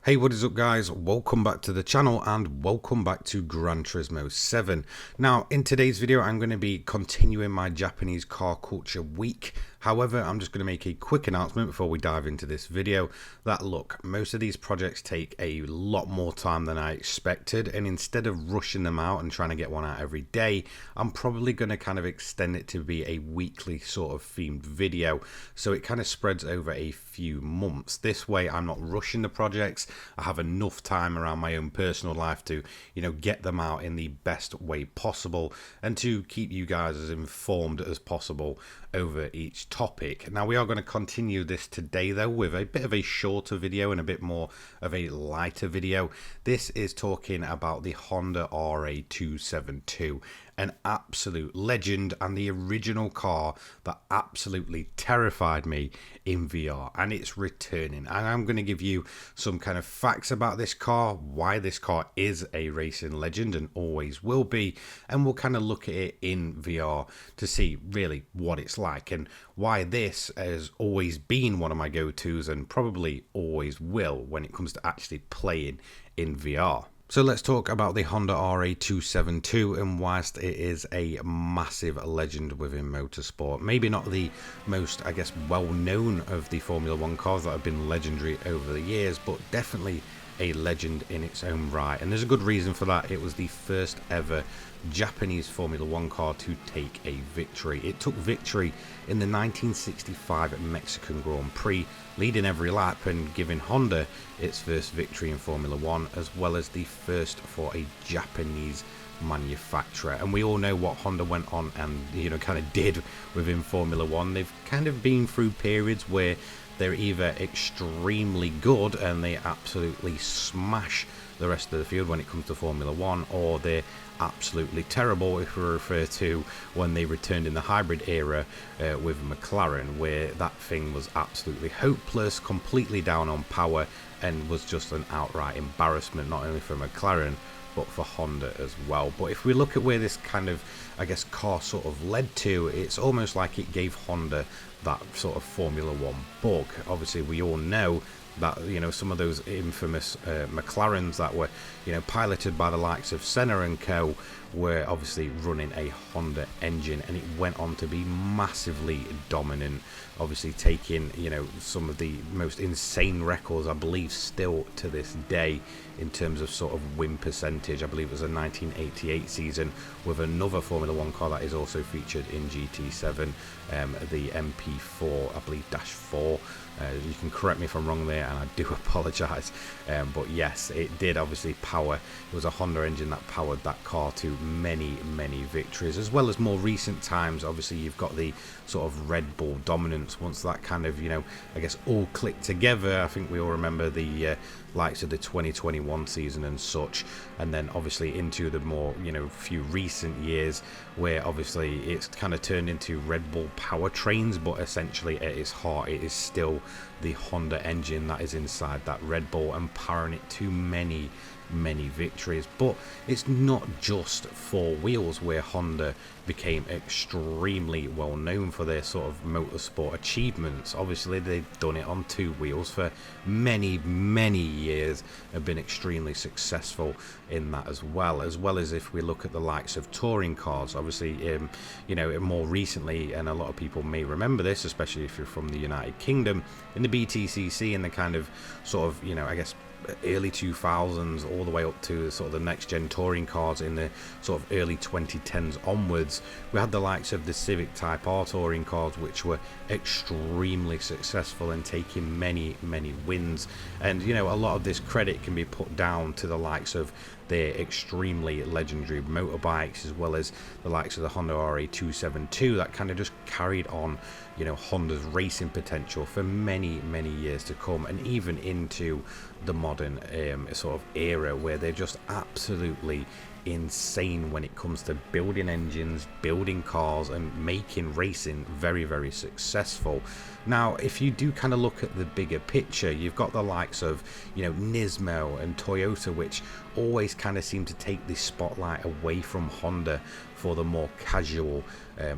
Hey, what is up guys? Welcome back to the channel and welcome back to Gran Turismo 7. Now, in today's video, I'm going to be continuing my Japanese car culture week. However, I'm just going to make a quick announcement before we dive into this video that look, most of these projects take a lot more time than I expected, and instead of rushing them out and trying to get one out every day, I'm probably going to kind of extend it to be a weekly sort of themed video, so it kind of spreads over a few months. This way I'm not rushing the projects. I have enough time around my own personal life to, get them out in the best way possible and to keep you guys as informed as possible over each topic. Now, we are going to continue this today though with a bit of a shorter video and a bit more of a lighter video. This is talking about the Honda RA272, an absolute legend and the original car that absolutely terrified me in VR, and it's returning. And I'm going to give you some kind of facts about this car, why this car is a racing legend and always will be, and we'll kind of look at it in VR to see really what it's like and why this has always been one of my go-tos and probably always will when it comes to actually playing in VR. So let's talk about the Honda RA272, and whilst it is a massive legend within motorsport, maybe not the most, well known of the Formula 1 cars that have been legendary over the years, but definitely a legend in its own right. And there's a good reason for that. It was the first ever Japanese Formula 1 car to take a victory. It took victory in the 1965 Mexican Grand Prix, leading every lap and giving Honda its first victory in Formula 1, as well as the first for a Japanese manufacturer. And we all know what Honda went on and kind of did within Formula 1. They've kind of been through periods where they're either extremely good and they absolutely smash the rest of the field when it comes to Formula 1, or they're absolutely terrible, if we refer to when they returned in the hybrid era with McLaren, where that thing was absolutely hopeless, completely down on power, and was just an outright embarrassment, not only for McLaren but for Honda as well. But if we look at where this kind of, car sort of led to, it's almost like it gave Honda that sort of Formula 1 bug. Obviously, we all know that, some of those infamous McLarens that were, piloted by the likes of Senna and co were obviously running a Honda engine, and it went on to be massively dominant, obviously taking, some of the most insane records, I believe, still to this day in terms of sort of win percentage. I believe it was a 1988 season with another Formula 1 car that is also featured in GT7, the MP4, I believe, -4. You can correct me if I'm wrong there, and I do apologise, but yes, it did obviously power. It was a Honda engine that powered that car to many victories, as well as more recent times. Obviously, you've got the sort of Red Bull dominance. Once that kind of, all clicked together, I think we all remember the likes of the 2021 season and such, and then obviously into the more, few recent years where obviously it's kind of turned into Red Bull powertrains, but essentially at its heart it is still the Honda engine that is inside that Red Bull and powering it to many victories. But it's not just four wheels where Honda became extremely well known for their sort of motorsport achievements. Obviously, they've done it on two wheels for many years, have been extremely successful in that as well as if we look at the likes of touring cars. Obviously, more recently, and a lot of people may remember this, especially if you're from the United Kingdom, in the BTCC and the kind of sort of, early 2000s all the way up to sort of the next gen touring cars in the sort of early 2010s onwards, we had the likes of the Civic Type R touring cars, which were extremely successful and taking many wins. And a lot of this credit can be put down to the likes of their extremely legendary motorbikes, as well as the likes of the Honda RA272 that kind of just carried on Honda's racing potential for many years to come, and even into the modern sort of era where they're just absolutely insane when it comes to building engines, building cars, and making racing very successful. Now, if you do kind of look at the bigger picture, you've got the likes of, Nismo and Toyota, which always kind of seem to take the spotlight away from Honda for the more casual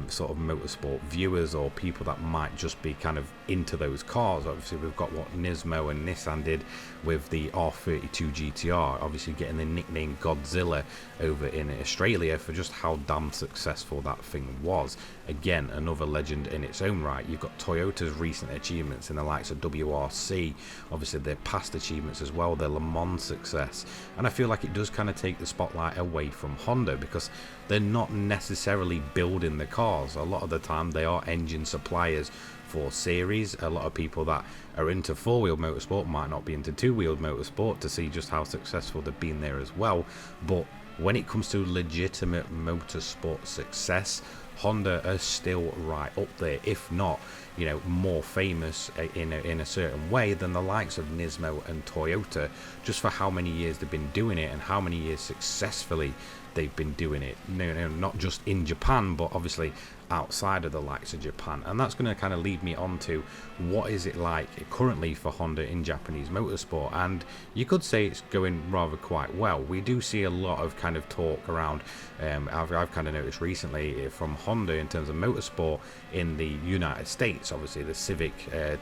sort of motorsport viewers, or people that might just be kind of into those cars. Obviously we've got what Nismo and Nissan did with the R32 GTR, obviously getting the nickname Godzilla over in Australia for just how damn successful that thing was. Again, another legend in its own right. You've got Toyota's recent achievements in the likes of WRC, obviously their past achievements as well, their Le Mans success, and I feel like it does kind of take the spotlight away from Honda, because they're not necessarily building the cars. A lot of the time they are engine suppliers for series. A lot of people that are into four-wheel motorsport might not be into two-wheeled motorsport to see just how successful they've been there as well. But when it comes to legitimate motorsport success, Honda are still right up there, if not, you know, more famous in a certain way than the likes of Nismo and Toyota, just for how many years they've been doing it and how many years successfully they've been doing it. No, not just in Japan, but obviously outside of the likes of Japan. And that's going to kind of lead me on to what is it like currently for Honda in Japanese motorsport. And you could say it's going rather quite well. We do see a lot of kind of talk around, I've kind of noticed recently from Honda in terms of motorsport in the United States. Obviously the Civic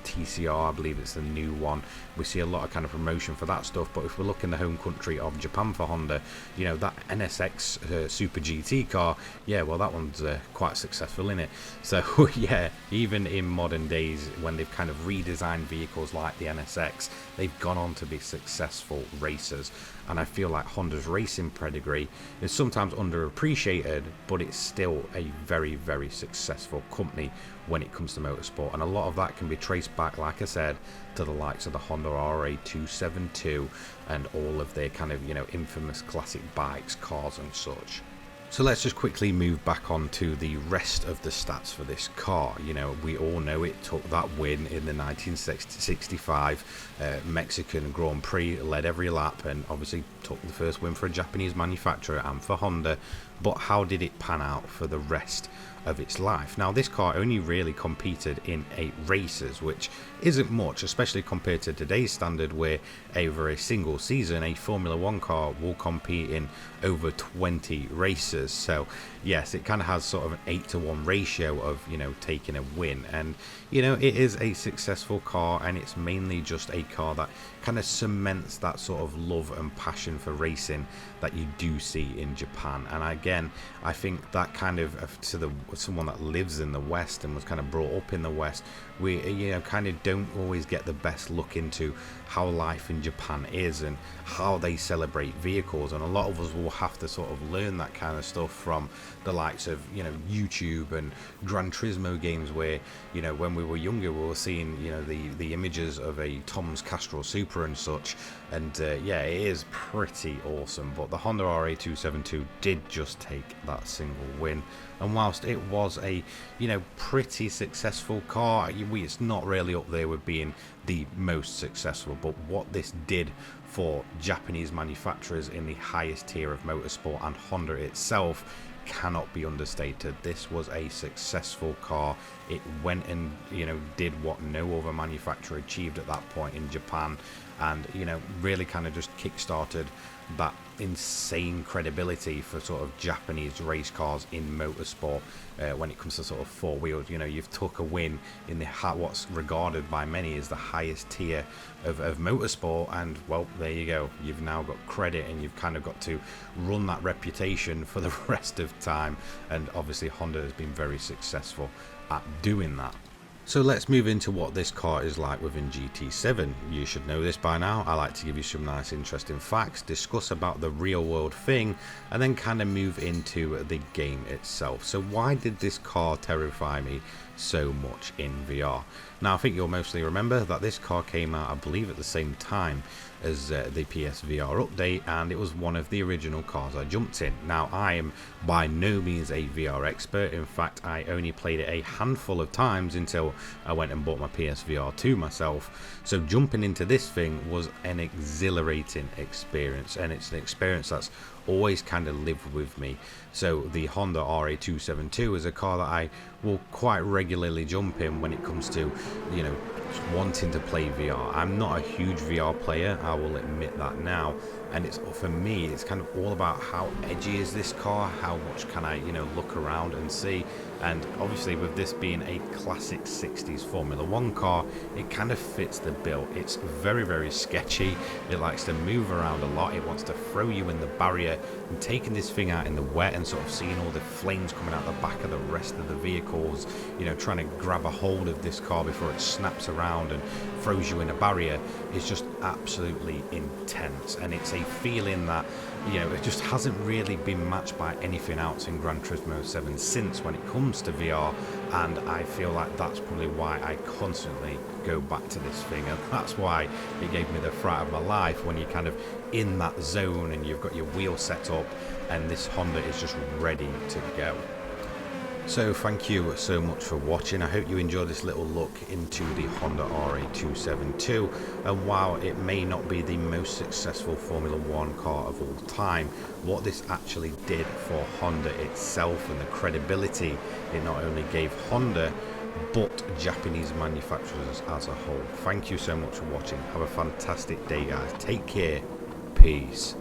TCR, I believe it's the new one. We see a lot of kind of promotion for that stuff. But if we look in the home country of Japan for Honda, you know, that NSX Super GT car, yeah, well, that one's quite successful in it. So yeah, even in modern days when they've kind of redesigned vehicles like the NSX, they've gone on to be successful racers. And I feel like Honda's racing pedigree is sometimes underappreciated, but it's still a very, very successful company when it comes to motorsport. And a lot of that can be traced back, like I said, to the likes of the Honda RA272 and all of their kind of, you know, infamous classic bikes, cars and such. So let's just quickly move back on to the rest of the stats for this car. You know, we all know it took that win in the 1965 Mexican Grand Prix, led every lap, and obviously took the first win for a Japanese manufacturer and for Honda. But how did it pan out for the rest of its life? Now, this car only really competed in 8 races, which isn't much, especially compared to today's standard, where over a single season a Formula 1 car will compete in over 20 races. So yes, it kind of has sort of an 8-to-1 ratio of, you know, taking a win. And, you know, it is a successful car, and it's mainly just a car that kind of cements that sort of love and passion for racing that you do see in Japan. And again, I think that kind of to someone that lives in the West and was kind of brought up in the West, we, you know, kind of don't always get the best look into how life in Japan is and how they celebrate vehicles. And a lot of us will have to sort of learn that kind of stuff from the likes of, you know, YouTube and Gran Turismo games, where, you know, when we were younger we were seeing, you know, the images of a Tom's Castrol Super and such. And yeah, it is pretty awesome. But the Honda RA272 did just take that single win, and whilst it was a, you know, pretty successful car, it's not really up there with being the most successful. But what this did for Japanese manufacturers in the highest tier of motorsport, and Honda itself, cannot be understated. This was a successful car. It went and, you know, did what no other manufacturer achieved at that point in Japan, and, you know, really kind of just kick-started that insane credibility for sort of Japanese race cars in motorsport. When it comes to sort of four-wheeled, you know, you've took a win in the what's regarded by many as the highest tier of motorsport, and well, there you go, you've now got credit, and you've kind of got to run that reputation for the rest of time. And obviously Honda has been very successful at doing that. So let's move into what this car is like within GT7. You should know this by now. I like to give you some nice interesting facts, discuss about the real world thing, and then kind of move into the game itself. So why did this car terrify me so much in VR? Now, I think you'll mostly remember that this car came out, I believe, at the same time as the PSVR update, and it was one of the original cars I jumped in. Now, I am by no means a VR expert. In fact, I only played it a handful of times until I went and bought my PSVR2 myself. So jumping into this thing was an exhilarating experience, and it's an experience that's always kind of lived with me. So the Honda RA272 is a car that I will quite regularly jump in when it comes to, you know, wanting to play VR. I'm not a huge VR player, I will admit that now, and it's, for me, it's kind of all about how edgy is this car, how much can I, you know, look around and see. And obviously with this being a classic 60s Formula 1 car, it kind of fits the bill. It's very, very sketchy. It likes to move around a lot. It wants to throw you in the barrier, and taking this thing out in the wet and sort of seeing all the flames coming out the back of the rest of the vehicles, you know, trying to grab a hold of this car before it snaps around and throws you in a barrier is just absolutely intense. And it's a feeling that, you know, it just hasn't really been matched by anything else in Gran Turismo 7 since when it comes to VR, and I feel like that's probably why I constantly go back to this thing, and that's why it gave me the fright of my life when you're kind of in that zone and you've got your wheel set up and this Honda is just ready to go. So thank you so much for watching. I hope you enjoyed this little look into the Honda RA272, and while it may not be the most successful Formula 1 car of all time, what this actually did for Honda itself and the credibility it not only gave Honda but Japanese manufacturers as a whole. Thank you so much for watching. Have a fantastic day, guys. Take care. Peace.